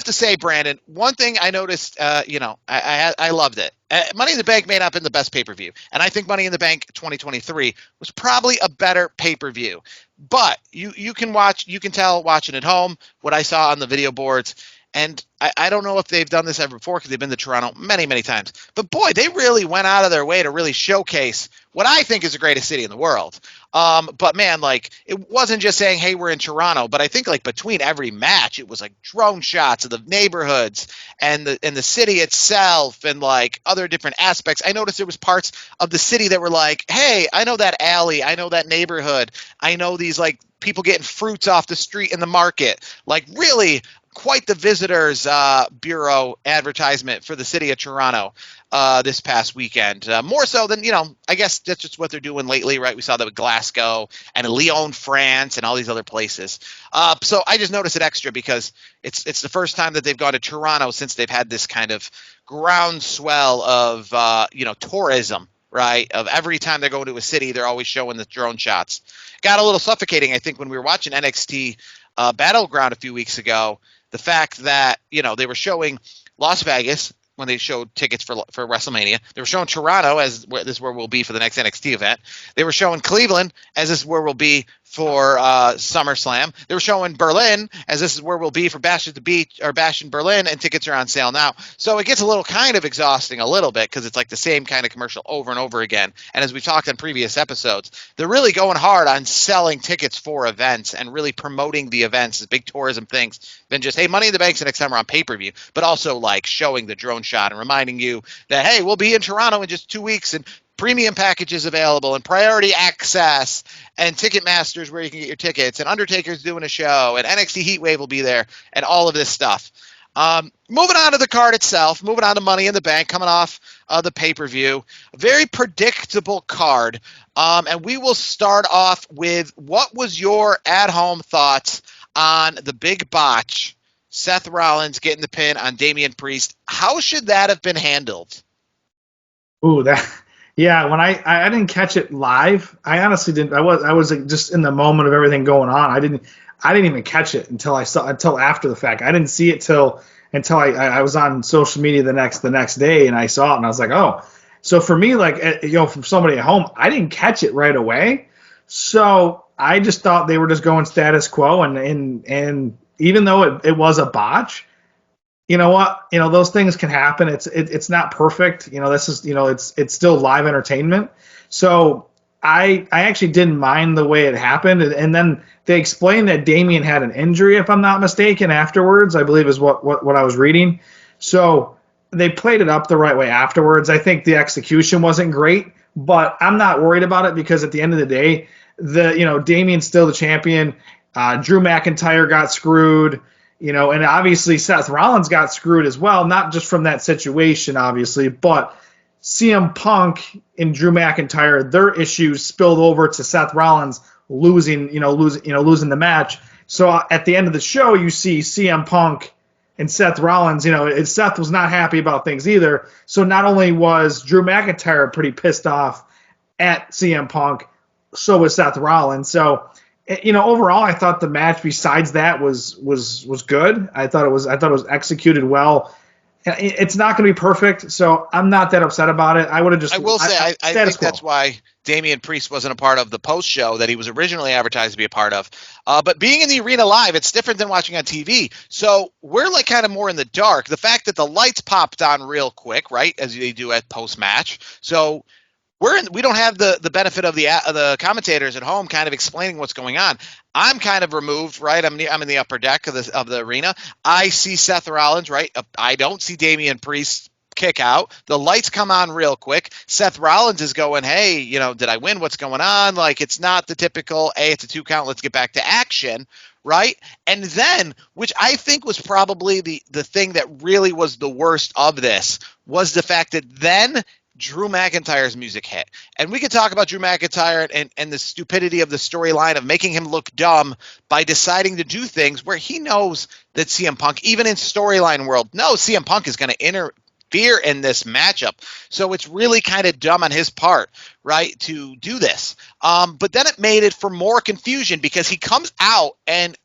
have to say, Brandon, one thing I noticed, I loved it. Money in the Bank may not have been the best pay-per-view, and I think Money in the Bank 2023 was probably a better pay-per-view. But you can tell watching at home what I saw on the video boards. And I don't know if they've done this ever before because they've been to Toronto many, many times. But, boy, they really went out of their way to really showcase what I think is the greatest city in the world. But, man, like, it wasn't just saying, hey, we're in Toronto. But I think, like, between every match, it was, like, drone shots of the neighborhoods and the city itself and, like, other different aspects. I noticed there was parts of the city that were like, hey, I know that alley. I know that neighborhood. I know these, like, people getting fruits off the street in the market. Like, really quite the Visitors Bureau advertisement for the city of Toronto this past weekend. More so than, I guess that's just what they're doing lately, right? We saw that with Glasgow and Lyon, France, and all these other places. So I just noticed it extra because it's the first time that they've gone to Toronto since they've had this kind of groundswell of, tourism, right? Of every time they're going to a city, they're always showing the drone shots. Got a little suffocating, I think, when we were watching NXT Battleground a few weeks ago. The fact that, they were showing Las Vegas when they showed tickets for WrestleMania. They were showing Toronto as this is where we'll be for the next NXT event. They were showing Cleveland as this is where we'll be for SummerSlam. They were showing Berlin as this is where we'll be for Bash at the Beach or Bash in Berlin, and tickets are on sale now. So it gets a little kind of exhausting a little bit because it's like the same kind of commercial over and over again. And as we've talked in previous episodes, they're really going hard on selling tickets for events and really promoting the events as big tourism things than just, hey, Money in the Bank's the next time we're on pay-per-view, but also like showing the drone shot and reminding you that, hey, we'll be in Toronto in just 2 weeks and premium packages available and priority access and Ticketmaster's where you can get your tickets and Undertaker's doing a show and NXT Heatwave will be there and all of this stuff. Moving on to the card itself, moving on to Money in the Bank, coming off the pay-per-view, a very predictable card. And we will start off with what was your at-home thoughts on the big botch, Seth Rollins getting the pin on Damian Priest? How should that have been handled? Ooh, yeah, when I didn't catch it live, I honestly didn't. I was like just in the moment of everything going on. I didn't even catch it until after the fact. I didn't see it until I was on social media the next day and I saw it and I was like, oh. So for me, like, from somebody at home, I didn't catch it right away. So I just thought they were just going status quo and even though it was a botch, you know what? Those things can happen. It's not perfect. This is, it's still live entertainment. So I actually didn't mind the way it happened. And then they explained that Damian had an injury, if I'm not mistaken, afterwards, I believe is what I was reading. So they played it up the right way afterwards. I think the execution wasn't great, but I'm not worried about it because at the end of the day, Damian's still the champion. Drew McIntyre got screwed. And obviously Seth Rollins got screwed as well, not just from that situation, obviously, but CM Punk and Drew McIntyre, their issues spilled over to Seth Rollins losing the match. So at the end of the show, you see CM Punk and Seth Rollins. Seth was not happy about things either. So not only was Drew McIntyre pretty pissed off at CM Punk, so was Seth Rollins. So overall, I thought the match besides that was good. I thought it was executed well. It's not going to be perfect, so I'm not that upset about it. I would have just. I will say, I think that's why Damian Priest wasn't a part of the post show that he was originally advertised to be a part of. But being in the arena live, it's different than watching on TV. So we're like kind of more in the dark. The fact that the lights popped on real quick, right, as they do at post match. So we don't have the benefit of the commentators at home kind of explaining what's going on. I'm kind of removed, right? I'm in the upper deck of the arena. I see Seth Rollins, right? I don't see Damian Priest kick out. The lights come on real quick. Seth Rollins is going, hey, did I win? What's going on? Like, it's not the typical, hey, it's a 2 count. Let's get back to action. Right. And then, which I think was probably the thing that really was the worst of this, was the fact that then Drew McIntyre's music hit. And we could talk about Drew McIntyre and the stupidity of the storyline of making him look dumb by deciding to do things where he knows that CM Punk, even in storyline world, knows CM Punk is going to interfere in this matchup. So it's really kind of dumb on his part, right, to do this. But then it made it for more confusion because he comes out and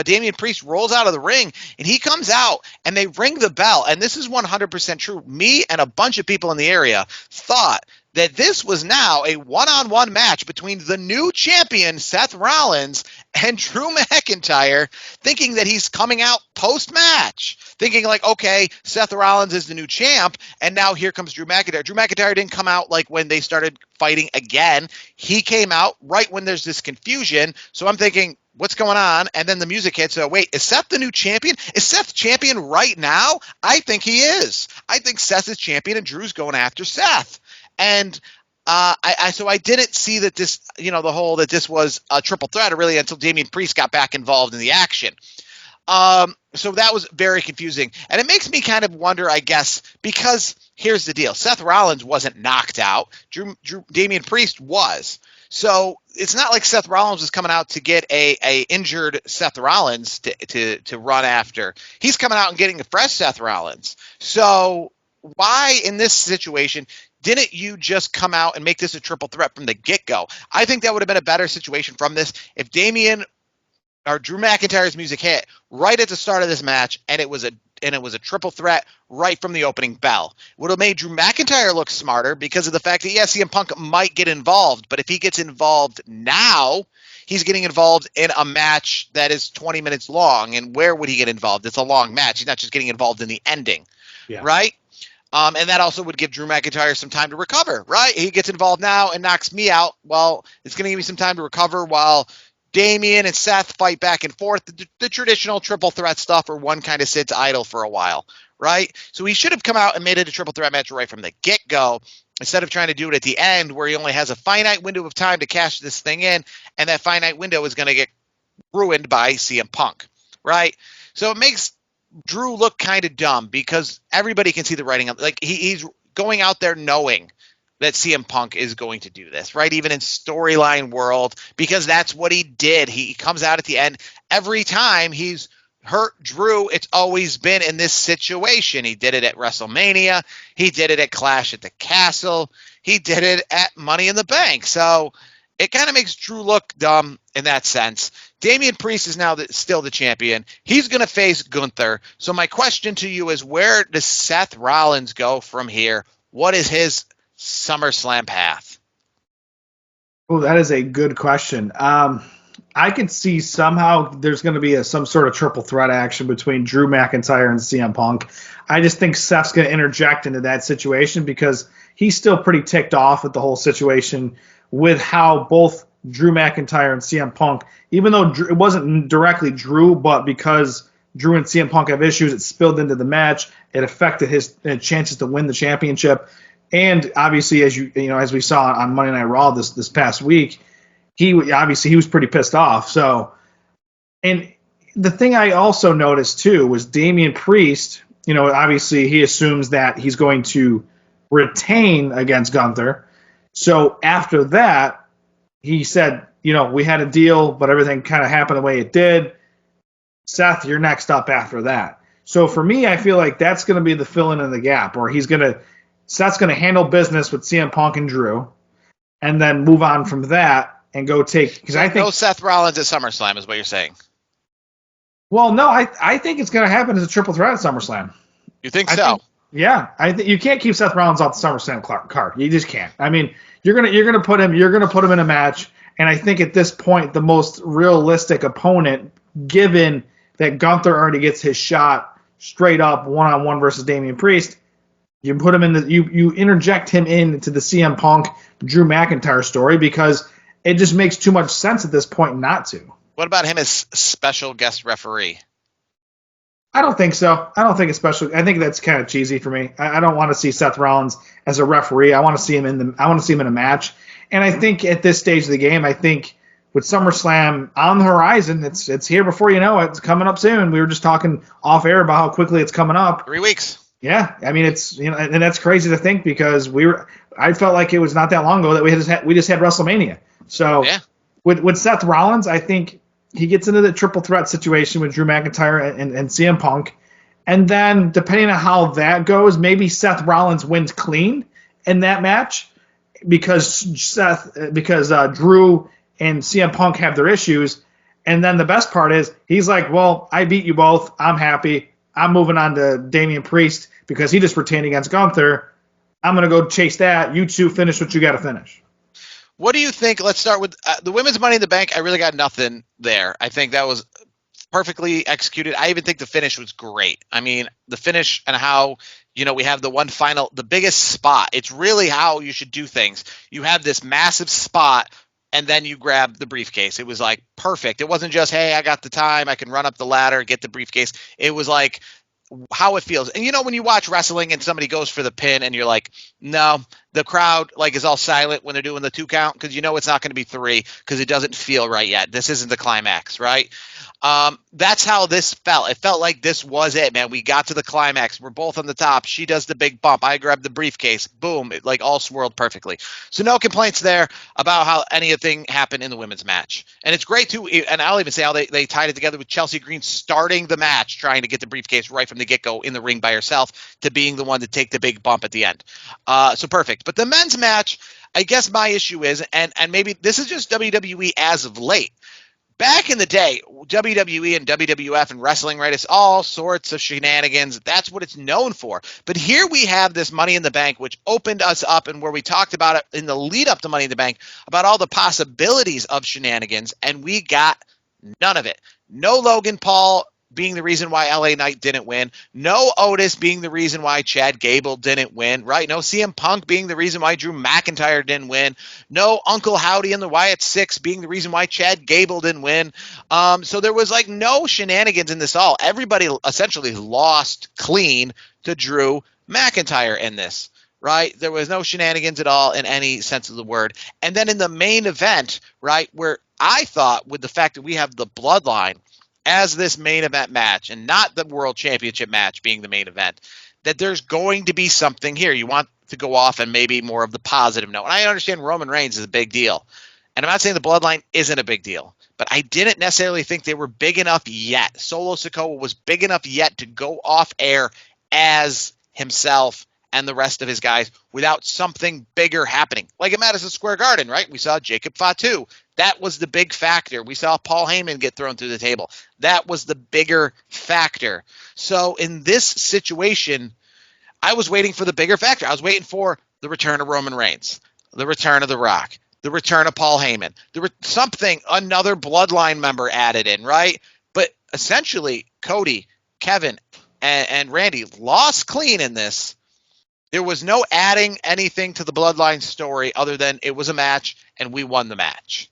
Damian Priest rolls out of the ring, and he comes out and they ring the bell. And this is 100% true. Me and a bunch of people in the area thought that this was now a one-on-one match between the new champion, Seth Rollins, and Drew McIntyre, thinking that he's coming out post-match, thinking like, okay, Seth Rollins is the new champ, and now here comes Drew McIntyre. Drew McIntyre didn't come out like when they started fighting again. He came out right when there's this confusion, so I'm thinking, what's going on? And then the music hits. So wait, is Seth the new champion? Is Seth champion right now? I think he is. I think Seth is champion and Drew's going after Seth. And so I didn't see that this, that this was a triple threat really until Damian Priest got back involved in the action. So that was very confusing. And it makes me kind of wonder, I guess, because here's the deal. Seth Rollins wasn't knocked out. Damian Priest was. So it's not like Seth Rollins was coming out to get a injured Seth Rollins to run after. He's coming out and getting a fresh Seth Rollins. So why in this situation didn't you just come out and make this a triple threat from the get-go? I think that would have been a better situation from this if Damian or Drew McIntyre's music hit right at the start of this match, and it was a triple threat right from the opening bell. Would have made Drew McIntyre look smarter because of the fact that, CM Punk might get involved, but if he gets involved now, he's getting involved in a match that is 20 minutes long, and where would he get involved? It's a long match. He's not just getting involved in the ending, right? And that also would give Drew McIntyre some time to recover, right? He gets involved now and knocks me out. Well, it's going to give me some time to recover while Damian and Seth fight back and forth, the traditional triple threat stuff, or one kind of sits idle for a while, right? So he should have come out and made it a triple threat match right from the get-go instead of trying to do it at the end where he only has a finite window of time to cash this thing in, and that finite window is going to get ruined by CM Punk, right? So it makes Drew look kind of dumb because everybody can see the writing. Like he's going out there knowing that CM Punk is going to do this, right? Even in storyline world, because that's what he did. He comes out at the end. Every time he's hurt Drew, it's always been in this situation. He did it at WrestleMania. He did it at Clash at the Castle. He did it at Money in the Bank. So it kind of makes Drew look dumb in that sense. Damian Priest is now still the champion. He's going to face Gunther. So my question to you is, where does Seth Rollins go from here? What is his SummerSlam path? Oh, that is a good question. I could see somehow there's going to be some sort of triple threat action between Drew McIntyre and CM Punk. I just think Seth's going to interject into that situation because he's still pretty ticked off at the whole situation with how both Drew McIntyre and CM Punk, even though it wasn't directly Drew, but because Drew and CM Punk have issues, it spilled into the match. It affected his chances to win the championship. And obviously, as we saw on Monday Night Raw this past week, he was pretty pissed off. So, and the thing I also noticed too was Damian Priest. Obviously he assumes that he's going to retain against Gunther. So after that, he said, we had a deal, but everything kind of happened the way it did. Seth, you're next up after that. So for me, I feel like that's going to be the fill-in the gap, or Seth's going to handle business with CM Punk and Drew, and then move on from that and go take. Because I think no Seth Rollins at SummerSlam is what you're saying. Well, no, I think it's going to happen as a triple threat at SummerSlam. You think so? Yeah, I think you can't keep Seth Rollins off the SummerSlam card. You just can't. I mean, you're gonna put him in a match, and I think at this point the most realistic opponent, given that Gunther already gets his shot straight up one-on-one versus Damian Priest, you put him in you interject him into the CM Punk Drew McIntyre story because it just makes too much sense at this point not to. What about him as special guest referee? I don't think so. I don't think it's special. I think that's kind of cheesy for me. I don't want to see Seth Rollins as a referee. I want to see him in a match. And I think at this stage of the game, I think with SummerSlam on the horizon, it's here before you know it. It's coming up soon. We were just talking off air about how quickly it's coming up. 3 weeks. Yeah, I mean it's and that's crazy to think because I felt like it was not that long ago that we just had WrestleMania. So yeah. With Seth Rollins, I think he gets into the triple threat situation with Drew McIntyre and CM Punk, And then depending on how that goes, maybe Seth Rollins wins clean in that match because Drew and CM Punk have their issues. And then the best part is he's like, well, I beat you both. I'm happy. I'm moving on to Damian Priest because he just retained against Gunther. I'm going to go chase that. You two finish what you got to finish. What do you think? Let's start with the women's Money in the Bank. I really got nothing there. I think that was perfectly executed. I even think the finish was great. I mean, the finish and how, we have the one final, the biggest spot. It's really how you should do things. You have this massive spot and then you grab the briefcase. It was like perfect. It wasn't just, hey, I got the time, I can run up the ladder, get the briefcase. It was like how it feels. And when you watch wrestling and somebody goes for the pin and you're like, no, the crowd is all silent when they're doing the 2 count because it's not going to be 3 because it doesn't feel right yet. This isn't the climax, right? That's how this felt. It felt like this was it, man. We got to the climax. We're both on the top. She does the big bump. I grab the briefcase. Boom. It all swirled perfectly. So no complaints there about how anything happened in the women's match. And it's great too. And I'll even say how they tied it together with Chelsea Green starting the match, trying to get the briefcase right from the get-go in the ring by herself to being the one to take the big bump at the end. So perfect. But the men's match, I guess my issue is, and maybe this is just WWE as of late. Back in the day, WWE and WWF and wrestling, right, it's all sorts of shenanigans. That's what it's known for. But here we have this Money in the Bank, which opened us up and where we talked about it in the lead up to Money in the Bank, about all the possibilities of shenanigans, and we got none of it. No Logan Paul being the reason why LA Knight didn't win. No Otis being the reason why Chad Gable didn't win, right? No CM Punk being the reason why Drew McIntyre didn't win. No Uncle Howdy and the Wyatt Six being the reason why Chad Gable didn't win. So there was no shenanigans in this all. Everybody essentially lost clean to Drew McIntyre in this, right? There was no shenanigans at all in any sense of the word. And then in the main event, right, where I thought with the fact that we have the Bloodline as this main event match and not the World Championship match being the main event, that there's going to be something here. You want to go off and maybe more of the positive note. And I understand Roman Reigns is a big deal. And I'm not saying the Bloodline isn't a big deal, but I didn't necessarily think they were big enough yet. Solo Sikoa was big enough yet to go off air as himself and the rest of his guys without something bigger happening. Like at Madison Square Garden, right? We saw Jacob Fatu. That was the big factor. We saw Paul Heyman get thrown through the table. That was the bigger factor. So in this situation, I was waiting for the bigger factor. I was waiting for the return of Roman Reigns, the return of The Rock, the return of Paul Heyman, another Bloodline member added in, right? But essentially, Cody, Kevin, and Randy lost clean in this. There was no adding anything to the Bloodline story other than it was a match and we won the match.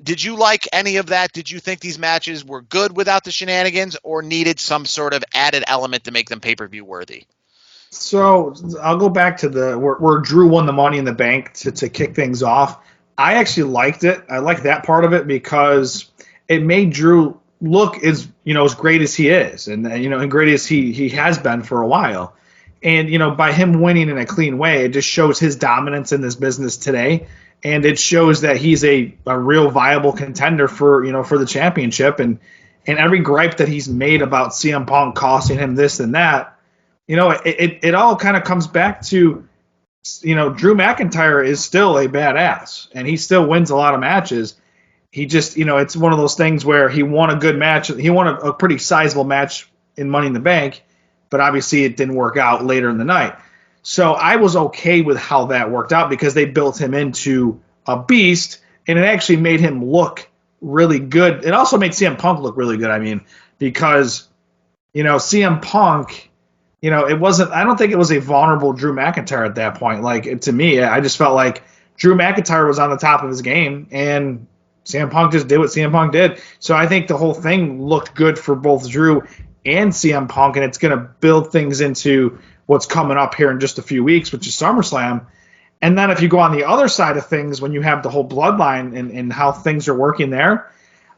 Did you like any of that? Did you think these matches were good without the shenanigans or needed some sort of added element to make them pay-per-view worthy? So I'll go back to where Drew won the Money in the Bank to kick things off. I actually liked it. I liked that part of it because it made Drew look as great as he is and great as he has been for a while. And, by him winning in a clean way, it just shows his dominance in this business today. And it shows that he's a real viable contender for the championship. And every gripe that he's made about CM Punk costing him this and that, it all kind of comes back to, Drew McIntyre is still a badass and he still wins a lot of matches. He just, it's one of those things where he won a good match. He won a pretty sizable match in Money in the Bank. But obviously it didn't work out later in the night. So I was okay with how that worked out because they built him into a beast, and it actually made him look really good. It also made CM Punk look really good, because, CM Punk, it wasn't – I don't think it was a vulnerable Drew McIntyre at that point. To me, I just felt like Drew McIntyre was on the top of his game, and CM Punk just did what CM Punk did. So I think the whole thing looked good for both Drew and CM Punk, and it's going to build things into what's coming up here in just a few weeks, which is SummerSlam. And then if you go on the other side of things, when you have the whole Bloodline and how things are working there,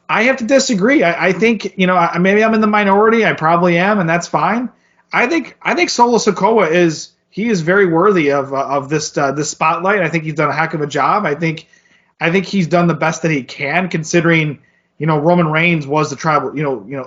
I have to disagree. I think, maybe I'm in the minority. I probably am, and that's fine. I think Solo Sikoa is very worthy of this spotlight. I think he's done a heck of a job. I think he's done the best that he can, considering Roman Reigns was the tribal,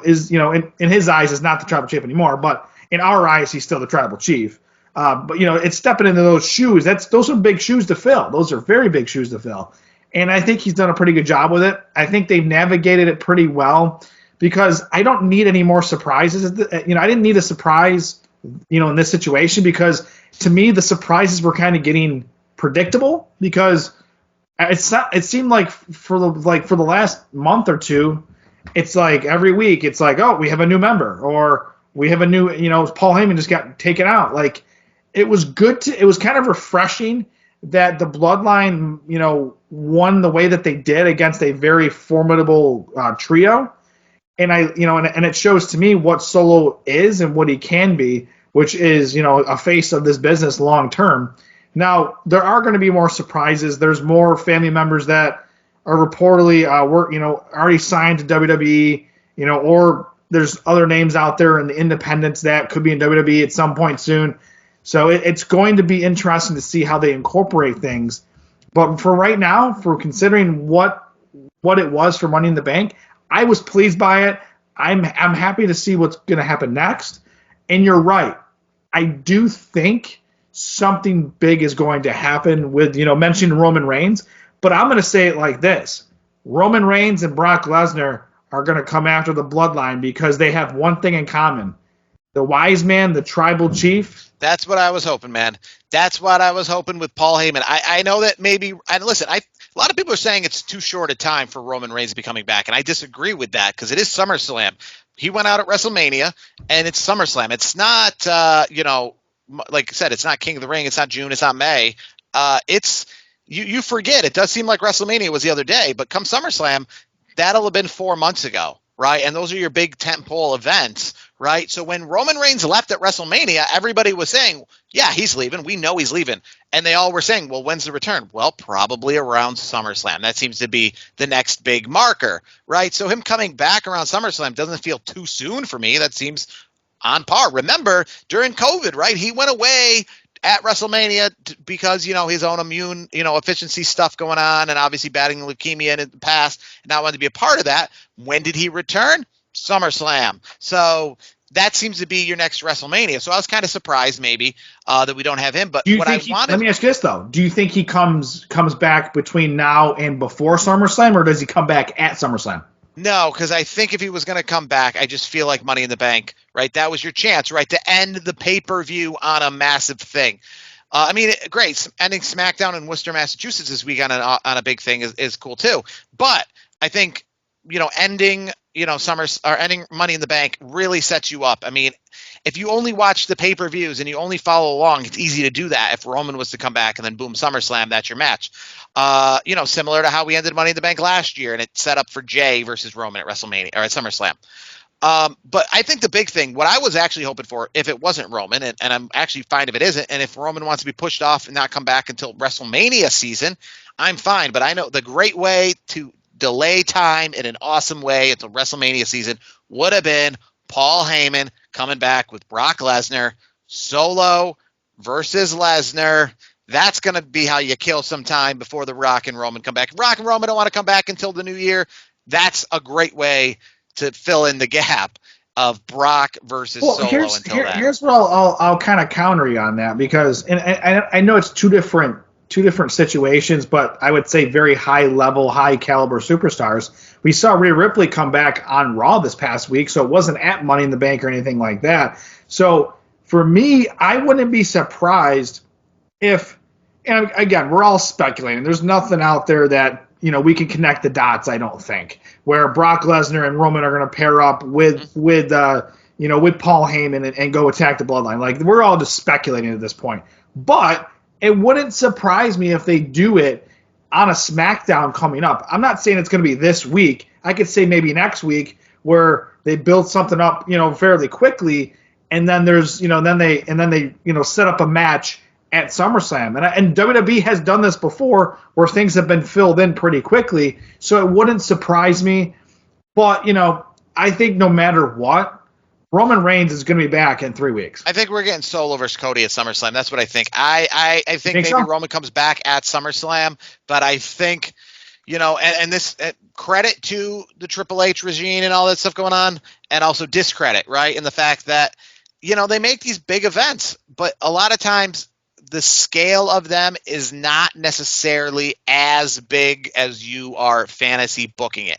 is, in his eyes is not the tribal chief anymore, but in our eyes, he's still the tribal chief. But it's stepping into those shoes. Those are big shoes to fill. Those are very big shoes to fill. And I think he's done a pretty good job with it. I think they've navigated it pretty well because I don't need any more surprises. I didn't need a surprise, in this situation because to me the surprises were kind of getting predictable because it seemed like for the last month or two, it's like every week it's like, oh, we have a new member or we have a new, Paul Heyman just got taken out. Like it was it was kind of refreshing that the Bloodline, won the way that they did against a very formidable trio. And and it shows to me what Solo is and what he can be, which is, a face of this business long term. Now, there are going to be more surprises. There's more family members that are reportedly already signed to WWE, or there's other names out there in the independents that could be in WWE at some point soon. So it's going to be interesting to see how they incorporate things. But for right now, for considering what it was for Money in the Bank, I was pleased by it. I'm happy to see what's going to happen next. And you're right. I do think something big is going to happen with, mentioning Roman Reigns. But I'm going to say it like this. Roman Reigns and Brock Lesnar are going to come after the Bloodline because they have one thing in common. The wise man, the tribal chief. That's what I was hoping, man. That's what I was hoping with Paul Heyman. I know that maybe, and listen, a lot of people are saying it's too short a time for Roman Reigns to be coming back, and I disagree with that because it is SummerSlam. He went out at WrestleMania, and it's SummerSlam. It's not, like I said, it's not King of the Ring. It's not June. It's not May. It's you forget. It does seem like WrestleMania was the other day, but come SummerSlam, that'll have been 4 months ago, right? And those are your big tentpole events, right? So when Roman Reigns left at WrestleMania, everybody was saying, yeah, he's leaving. We know he's leaving. And they all were saying, well, when's the return? Well, probably around SummerSlam. That seems to be the next big marker, right? So him coming back around SummerSlam doesn't feel too soon for me. That seems on par. Remember, during COVID, right, he went away at WrestleMania because, his own immune, efficiency stuff going on and obviously battling leukemia in the past and not wanting to be a part of that. When did he return? SummerSlam. So that seems to be your next WrestleMania. So I was kind of surprised maybe that we don't have him. But what I wanted. Let me ask you this though: do you think he comes back between now and before SummerSlam, or does he come back at SummerSlam? No, because I think if he was going to come back, I just feel like Money in the Bank, right? That was your chance, right, to end the pay-per-view on a massive thing. Great. Ending SmackDown in Worcester, Massachusetts this week on a big thing is cool too. But I think, ending ending Money in the Bank really sets you up. I mean, if you only watch the pay-per-views and you only follow along, it's easy to do that. If Roman was to come back and then boom, SummerSlam, that's your match. Similar to how we ended Money in the Bank last year and it set up for Jey versus Roman at WrestleMania or at SummerSlam. But I think the big thing, what I was actually hoping for, if it wasn't Roman, and I'm actually fine if it isn't, and if Roman wants to be pushed off and not come back until WrestleMania season, I'm fine. But I know the great way to delay time in an awesome way until WrestleMania season would have been Paul Heyman coming back with Brock Lesnar, Solo versus Lesnar. That's going to be how you kill some time before the Rock and Roman come back. Rock and Roman don't want to come back until the new year. That's a great way to fill in the gap of Brock versus Solo until then. Here's what I'll kind of counter you on that because, and I know it's two different situations, but I would say very high level, high caliber superstars. We saw Rhea Ripley come back on Raw this past week, so it wasn't at Money in the Bank or anything like that. So for me, I wouldn't be surprised if, and again, we're all speculating. There's nothing out there that, we can connect the dots, I don't think, where Brock Lesnar and Roman are going to pair up with Paul Heyman and go attack the Bloodline. Like, we're all just speculating at this point. But it wouldn't surprise me if they do it on a SmackDown coming up. I'm not saying it's going to be this week. I could say maybe next week where they build something up, fairly quickly, and then there's, then they set up a match at SummerSlam. And WWE has done this before where things have been filled in pretty quickly, so it wouldn't surprise me. But, I think no matter what, Roman Reigns is going to be back in 3 weeks. I think we're getting Solo versus Cody at SummerSlam. That's what I think. I think maybe so? Roman comes back at SummerSlam, but I think, and this credit to the Triple H regime and all that stuff going on, and also discredit, right? And the fact that, they make these big events, but a lot of times the scale of them is not necessarily as big as you are fantasy booking it.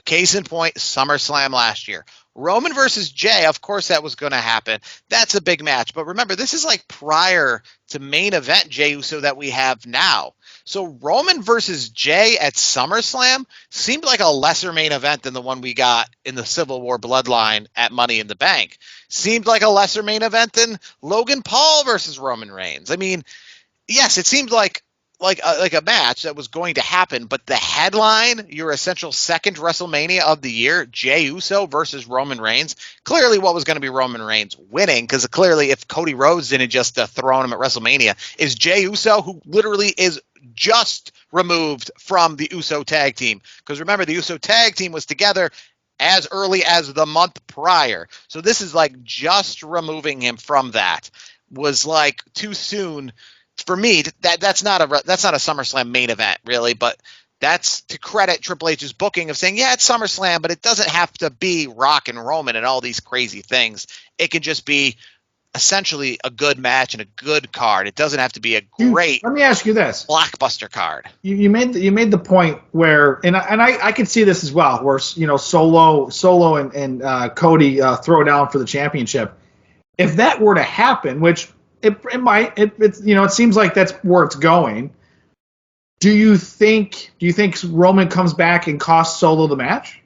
Case in point, SummerSlam last year. Roman versus Jey, of course that was going to happen. That's a big match. But remember, this is like prior to main event Jey Uso that we have now. So Roman versus Jey at SummerSlam seemed like a lesser main event than the one we got in the Civil War Bloodline at Money in the Bank. Seemed like a lesser main event than Logan Paul versus Roman Reigns. I mean, yes, it seemed like a match that was going to happen, but the headline, your essential second WrestleMania of the year, Jey Uso versus Roman Reigns, clearly what was going to be Roman Reigns winning, because clearly if Cody Rhodes didn't just throw him at WrestleMania, is Jey Uso, who literally is just removed from the Uso tag team. Because remember, the Uso tag team was together as early as the month prior. So this is like just removing him from that was like too soon. For me, that's not a SummerSlam main event, really, but that's to credit Triple H's booking of saying, yeah, it's SummerSlam, but it doesn't have to be Rock and Roman and all these crazy things. It can just be essentially a good match and a good card. It doesn't have to be a great. Let me ask you this: blockbuster card. You made the point where, and I could see this as well, where Solo and Cody throw down for the championship. If that were to happen, which it might. It seems like that's where it's going. Do you think Roman comes back and costs Solo the match?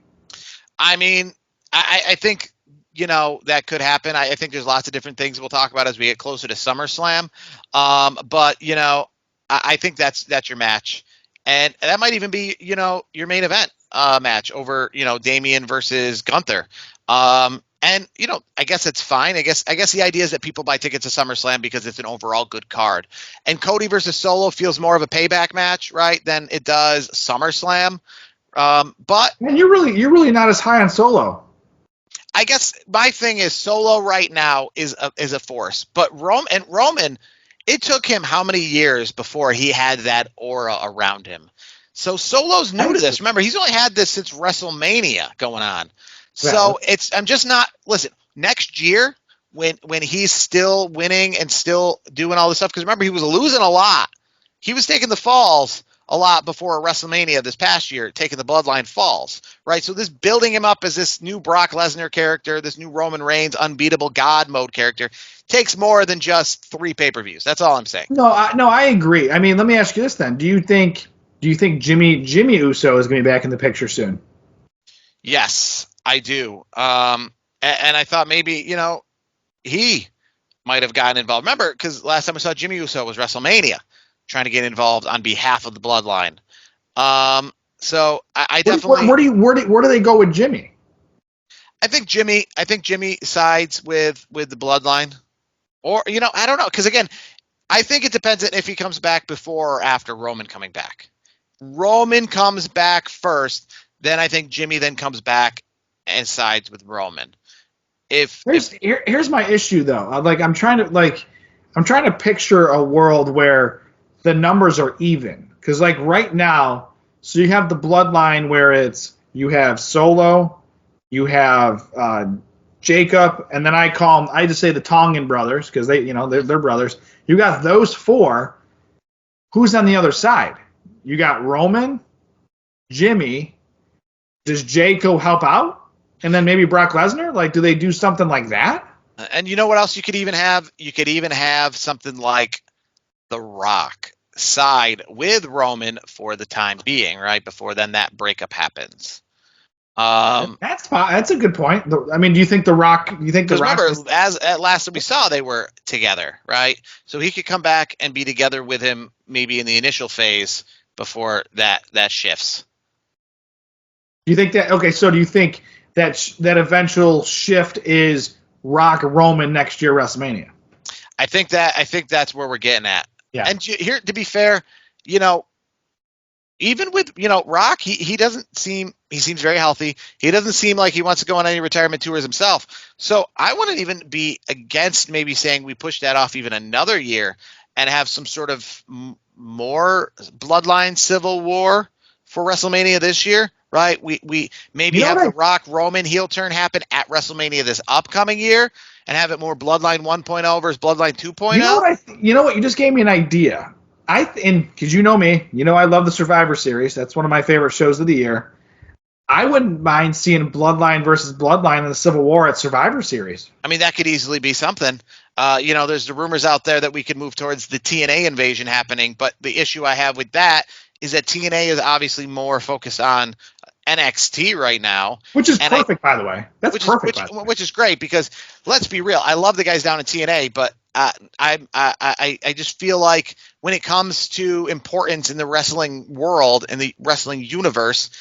I mean, I think that could happen. I think there's lots of different things we'll talk about as we get closer to SummerSlam. But I think that's your match, and that might even be your main event match over Damian versus Gunther. And I guess it's fine. I guess the idea is that people buy tickets to SummerSlam because it's an overall good card. And Cody versus Solo feels more of a payback match, right, than it does SummerSlam. But man, you're really not as high on Solo. I guess my thing is Solo right now is a force, but Roman, it took him how many years before he had that aura around him? So Solo's new to this. Remember, he's only had this since WrestleMania going on. So I'm just not, listen, next year when he's still winning and still doing all this stuff, because remember, he was losing a lot. He was taking the falls a lot before WrestleMania this past year, taking the Bloodline falls, right? So this building him up as this new Brock Lesnar character, this new Roman Reigns unbeatable God mode character, takes more than just 3 pay-per-views. That's all I'm saying. No, I agree. I mean, let me ask you this then. Do you think Jimmy Uso is going to be back in the picture soon? Yes, I do. And I thought maybe, he might have gotten involved. Remember, because last time I saw Jimmy Uso was WrestleMania, trying to get involved on behalf of the Bloodline. So I definitely. Where do they go with Jimmy? I think Jimmy sides with the Bloodline, or I don't know, because again, I think it depends on if he comes back before or after Roman coming back. Roman comes back first, then I think Jimmy then comes back and sides with Roman. Here's my issue though. I'm trying to picture a world where the numbers are even, because like right now, so you have the Bloodline where you have Solo, you have Jacob, and then I just say the Tongan brothers because they're brothers. You got those 4. Who's on the other side? You got Roman, Jimmy. Does Jacob help out? And then maybe Brock Lesnar? Like, do they do something like that? And you know what else you could even have? You could even have something like The Rock side with Roman for the time being, right? Before then that breakup happens. That's a good point. I mean, do you think The Rock? Remember, as at last we saw, they were together, right? So he could come back and be together with him maybe in the initial phase before that shifts. Do you think that? Okay, so do you think that eventual shift is Rock Roman next year WrestleMania? I think that's where we're getting at. Yeah. And here, to be fair, even with Rock, he seems very healthy. He doesn't seem like he wants to go on any retirement tours himself. So I wouldn't even be against maybe saying we push that off even another year and have some sort of more Bloodline Civil War for WrestleMania this year, right? We maybe have the Rock Roman heel turn happen at WrestleMania this upcoming year and have it more Bloodline 1.0 versus Bloodline 2.0. You know what? You just gave me an idea. Because you know me, I love the Survivor Series. That's one of my favorite shows of the year. I wouldn't mind seeing Bloodline versus Bloodline in the Civil War at Survivor Series. I mean, that could easily be something. There's the rumors out there that we could move towards the TNA Invasion happening, but the issue I have with that is that TNA is obviously more focused on NXT right now. Which is perfect, by the way. That's perfect. Which is great because, let's be real, I love the guys down in TNA, but I just feel like when it comes to importance in the wrestling world, in the wrestling universe,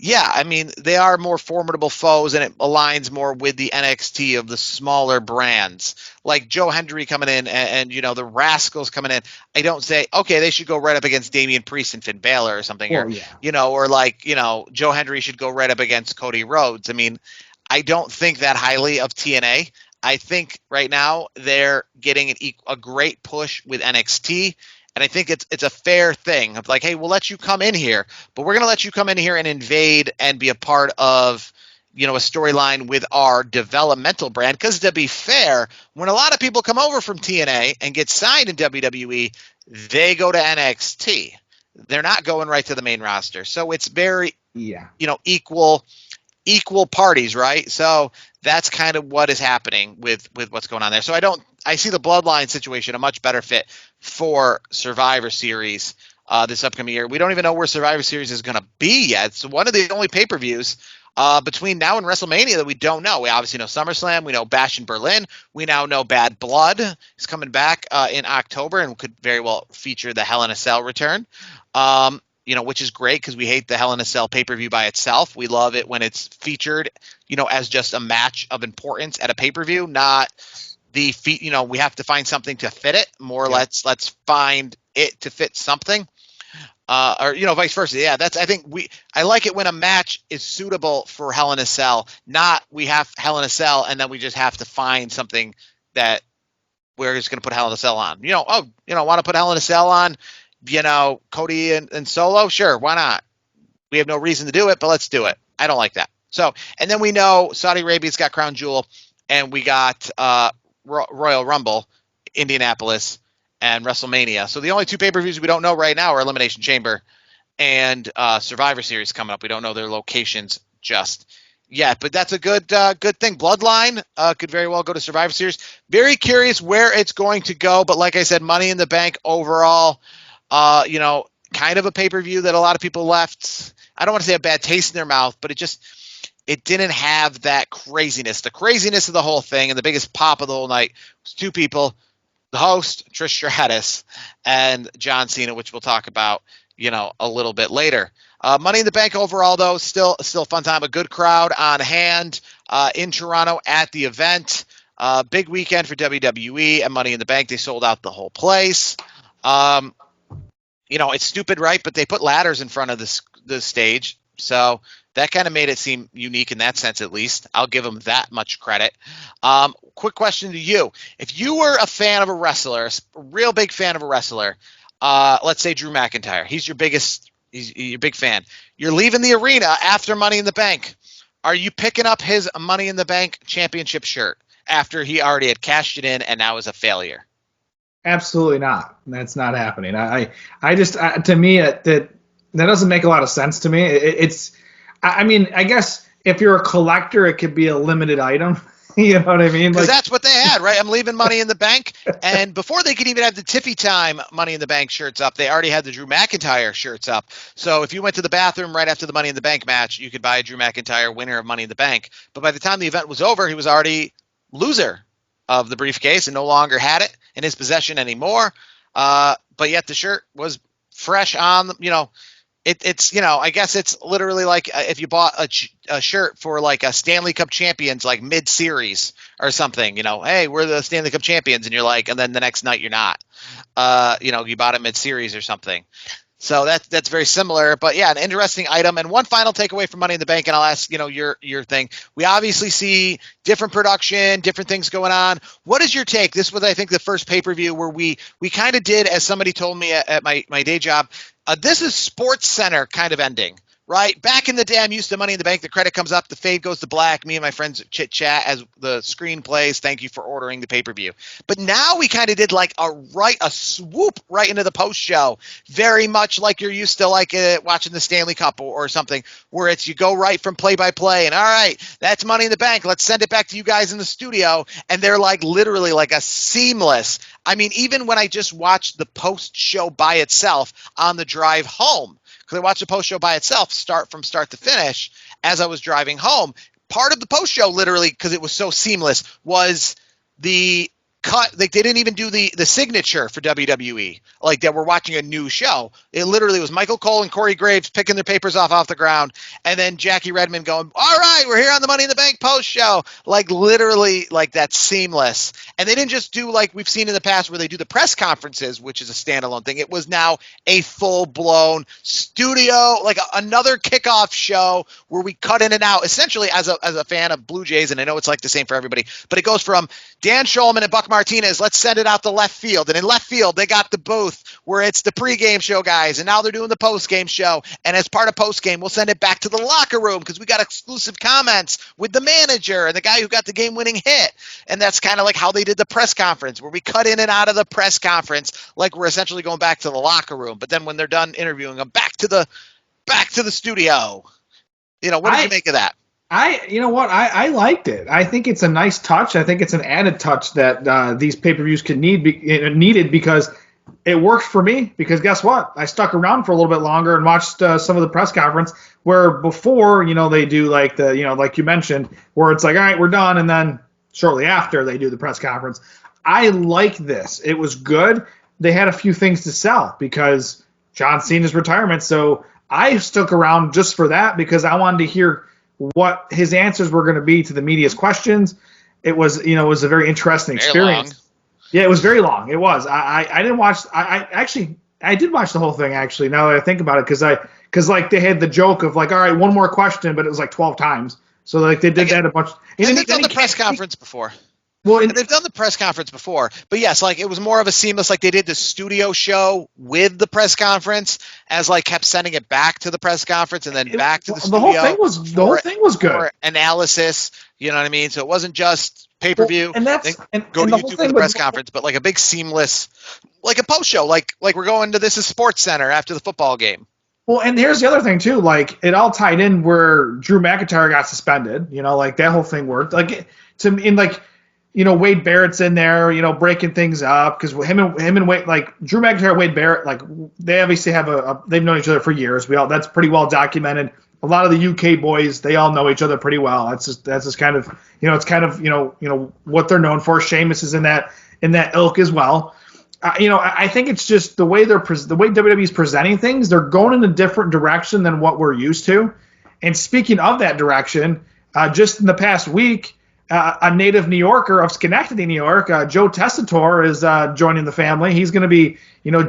yeah, I mean, they are more formidable foes, and it aligns more with the NXT of the smaller brands. Like Joe Hendry coming in and the Rascals coming in. I don't say, okay, they should go right up against Damian Priest and Finn Balor or something. Joe Hendry should go right up against Cody Rhodes. I mean, I don't think that highly of TNA. I think right now they're getting a great push with NXT. And I think it's a fair thing of like, hey, we'll let you come in here, but we're going to let you come in here and invade and be a part of, a storyline with our developmental brand. Because to be fair, when a lot of people come over from TNA and get signed in WWE, they go to NXT. They're not going right to the main roster. So it's very, equal parties, right? So that's kind of what is happening with what's going on there. So I see the Bloodline situation a much better fit for Survivor Series this upcoming year. We don't even know where Survivor Series is going to be yet. It's one of the only pay-per-views between now and WrestleMania that we don't know. We obviously know SummerSlam. We know Bash in Berlin. We now know Bad Blood is coming back in October and could very well feature the Hell in a Cell return. Which is great because we hate the Hell in a Cell pay-per-view by itself. We love it when it's featured, as just a match of importance at a pay-per-view, not the we have to find something to fit it. Let's find it to fit something. Or vice versa. Yeah, I like it when a match is suitable for Hell in a Cell, not we have Hell in a Cell and then we just have to find something that we're just going to put Hell in a Cell on. Want to put Hell in a Cell on, Cody and Solo? Sure, why not? We have no reason to do it, but let's do it. I don't like that. So, and then we know Saudi Arabia's got Crown Jewel, and we got Royal Rumble, Indianapolis, and WrestleMania. So the only two pay-per-views we don't know right now are Elimination Chamber and Survivor Series coming up. We don't know their locations just yet, but that's a good thing. Bloodline could very well go to Survivor Series. Very curious where it's going to go, but like I said, Money in the Bank overall, kind of a pay-per-view that a lot of people left. I don't want to say a bad taste in their mouth, but it didn't have that craziness. The craziness of the whole thing and the biggest pop of the whole night was two people, the host, Trish Stratus, and John Cena, which we'll talk about, a little bit later. Money in the Bank overall, though, still a fun time. A good crowd on hand in Toronto at the event. Big weekend for WWE and Money in the Bank. They sold out the whole place. It's stupid, right? But they put ladders in front of the stage. So that kind of made it seem unique in that sense, at least. I'll give them that much credit. Quick question to you. If you were a fan of a wrestler, a real big fan of a wrestler, let's say Drew McIntyre, he's your big fan. You're leaving the arena after Money in the Bank. Are you picking up his Money in the Bank championship shirt after he already had cashed it in and now is a failure? Absolutely not. That's not happening. To me, that doesn't make a lot of sense to me. I guess if you're a collector, it could be a limited item. You know what I mean? Because that's what they had, right? I'm leaving Money in the Bank. And before they could even have the Tiffy Time Money in the Bank shirts up, they already had the Drew McIntyre shirts up. So if you went to the bathroom right after the Money in the Bank match, you could buy a Drew McIntyre winner of Money in the Bank. But by the time the event was over, he was already loser of the briefcase and no longer had it in his possession anymore. But yet the shirt was fresh on, it's I guess it's literally like if you bought a shirt for like a Stanley Cup champions, like mid-series or something, hey, we're the Stanley Cup champions. And you're like, and then the next night you're not, you bought it mid-series or something. So that's very similar, but yeah, an interesting item. And one final takeaway from Money in the Bank, and I'll ask your thing. We obviously see different production, different things going on. What is your take? This was, I think, the first pay-per-view where we kind of did, as somebody told me at my day job, this is Sports Center kind of ending. Right? Back in the day, I'm used to Money in the Bank. The credit comes up, the fade goes to black. Me and my friends chit chat as the screen plays. Thank you for ordering the pay-per-view. But now we kind of did like a swoop right into the post show, very much like you're used to like watching the Stanley Cup or something, where it's you go right from play by play and all right, that's Money in the Bank. Let's send it back to you guys in the studio, and they're like literally like a seamless. I mean, even when I just watched the post show by itself on the drive home. I watched the post show by itself, start to finish, as I was driving home. Part of the post show, literally, because it was so seamless, was the cut. Like they didn't even do the signature for WWE, like that we're watching a new show. It literally was Michael Cole and Corey Graves picking their papers off the ground, and then Jackie Redmond going, "All right, we're here on the Money in the Bank post show." Like literally, like that's seamless. And they didn't just do like we've seen in the past where they do the press conferences, which is a standalone thing. It was now a full-blown studio, like another kickoff show where we cut in and out. Essentially, as a fan of Blue Jays, and I know it's like the same for everybody, but it goes from Dan Schulman and Buck Martinez, let's send it out to left field. And in left field, they got the booth where it's the pregame show guys, and now they're doing the postgame show. And as part of postgame, we'll send it back to the locker room because we got exclusive comments with the manager and the guy who got the game-winning hit. And that's kind of like how they did the press conference, where we cut in and out of the press conference like we're essentially going back to the locker room. But then when they're done interviewing them, back to the studio. What did you make of that? I liked it. I think it's a nice touch. I think it's an added touch that these pay-per-views needed because it worked for me. Because guess what? I stuck around for a little bit longer and watched some of the press conference where before, they do like like you mentioned, where it's like, all right, we're done. And then shortly after they do the press conference. I like this. It was good. They had a few things to sell because John Cena's retirement. So I stuck around just for that because I wanted to hear what his answers were going to be to the media's questions. It was, it was a very interesting experience. Long. Yeah, it was very long. It was. I didn't watch. I did watch the whole thing actually. Now that I think about it, because like they had the joke of like, all right, one more question, but it was like 12 times. So like they did that a bunch. And they've done the press conference before. Well, and they've done the press conference before, but yes, like it was more of a seamless, like they did the studio show with the press conference, as like kept sending it back to the press conference and then back to the studio. The whole thing was good. For analysis, you know what I mean? So it wasn't just pay-per-view. Well, and that's go to YouTube for the press conference, but like a big seamless, like a post show, like we're going to This Is Sports Center after the football game. Well, and here's the other thing too. Like it all tied in where Drew McIntyre got suspended. Like that whole thing worked. Like Wade Barrett's in there, breaking things up because him and Wade, like Drew McIntyre, Wade Barrett, like they obviously have they've known each other for years. That's pretty well documented. A lot of the UK boys, they all know each other pretty well. That's just kind of, it's kind of, what they're known for. Sheamus is in that ilk as well. I think it's just the way WWE's presenting things. They're going in a different direction than what we're used to. And speaking of that direction, just in the past week, a native New Yorker of Schenectady, New York, Joe Tessitore is joining the family. He's going to be,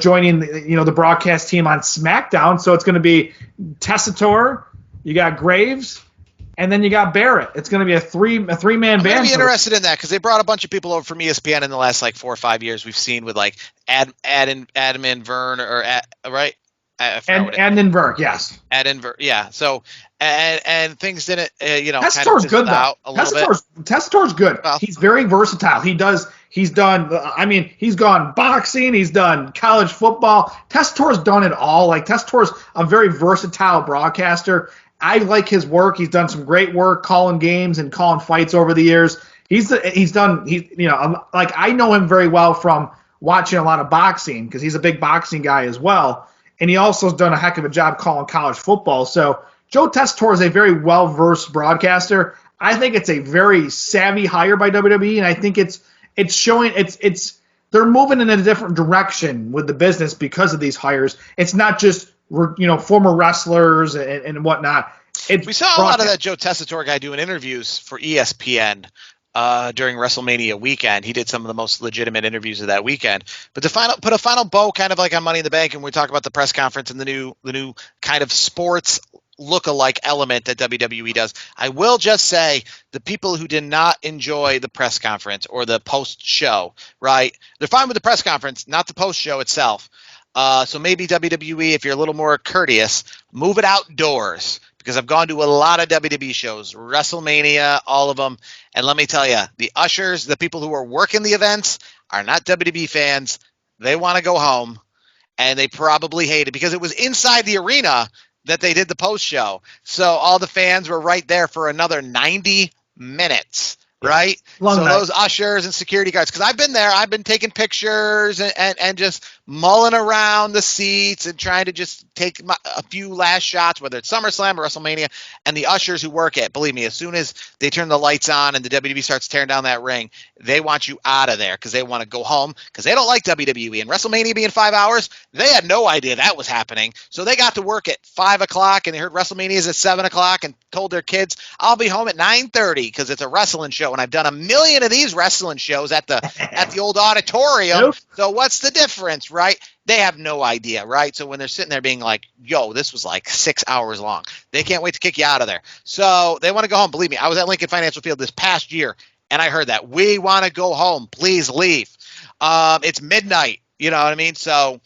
joining the broadcast team on SmackDown. So it's going to be Tessitore, you got Graves, and then you got Barrett. It's going to be a three-man band. I'm going to be interested in that because they brought a bunch of people over from ESPN in the last like 4 or 5 years. We've seen with like Adam and Vern right. Adnan Burke, yes. Adnan, yeah. So and things didn't, Tessitore's good though. Tessitore's good. Well, he's very versatile. He's gone boxing. He's done college football. Tessitore's done it all. Like Tessitore's a very versatile broadcaster. I like his work. He's done some great work calling games and calling fights over the years. I know him very well from watching a lot of boxing because he's a big boxing guy as well. And he also has done a heck of a job calling college football. So Joe Tessitore is a very well-versed broadcaster. I think it's a very savvy hire by WWE, and I think it's showing they're moving in a different direction with the business because of these hires. It's not just former wrestlers and whatnot. We saw a lot of that Joe Tessitore guy doing interviews for ESPN during WrestleMania weekend. He did some of the most legitimate interviews of that weekend. But to put a final bow, kind of like on Money in the Bank, and we talk about the press conference and the new kind of sports look-alike element that WWE does. I will just say the people who did not enjoy the press conference or the post-show, right? They're fine with the press conference, not the post-show itself. So maybe WWE, if you're a little more courteous, move it outdoors. Because I've gone to a lot of WWE shows, WrestleMania, all of them. And let me tell you, the ushers, the people who are working the events are not WWE fans. They want to go home, and they probably hate it because it was inside the arena that they did the post show. So all the fans were right there for another 90 minutes. Right? Long so night. Those ushers and security guards, because I've been there, I've been taking pictures and just mulling around the seats and trying to just take a few last shots, whether it's SummerSlam or WrestleMania. And the ushers who work it, believe me, as soon as they turn the lights on and the WWE starts tearing down that ring, they want you out of there because they want to go home because they don't like WWE. And WrestleMania being 5 hours, they had no idea that was happening. So they got to work at 5 o'clock and they heard WrestleMania is at 7 o'clock and told their kids, I'll be home at 9:30 because it's a wrestling show. And I've done a million of these wrestling shows at the old auditorium. Nope. So what's the difference, right? They have no idea, right? So when they're sitting there being like, yo, this was like 6 hours long, they can't wait to kick you out of there. So they want to go home. Believe me, I was at Lincoln Financial Field this past year, and I heard that. We want to go home. Please leave. It's midnight. You know what I mean? So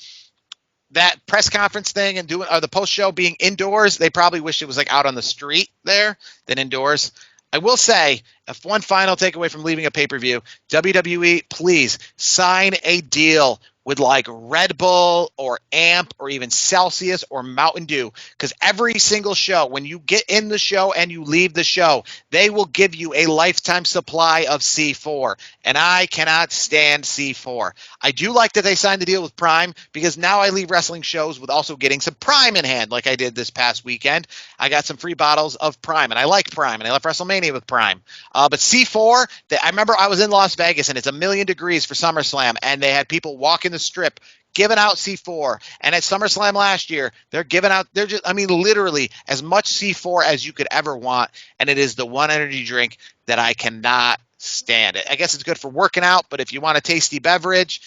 that press conference thing and doing the post show being indoors, they probably wish it was like out on the street there than indoors. I will say, if one final takeaway from leaving a pay-per-view, WWE, please sign a deal with like Red Bull or Amp or even Celsius or Mountain Dew, because every single show, when you get in the show and you leave the show, they will give you a lifetime supply of C4, and I cannot stand C4. I do like that they signed the deal with Prime, because now I leave wrestling shows with also getting some Prime in hand, like I did this past weekend. I got some free bottles of Prime, and I like Prime, and I left WrestleMania with Prime. But C4, I remember I was in Las Vegas, and it's 1,000,000 degrees for SummerSlam, and they had people walking the strip giving out C4. And at SummerSlam last year, they're giving out, literally as much C4 as you could ever want. And it is the one energy drink that I cannot stand. I guess it's good for working out, but if you want a tasty beverage,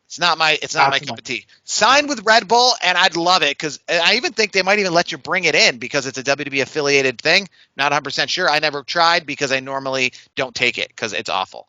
it's not my cup of tea. Sign with Red Bull, and I'd love it, because I even think they might even let you bring it in because it's a WWE affiliated thing. Not 100% sure. I never tried because I normally don't take it because it's awful.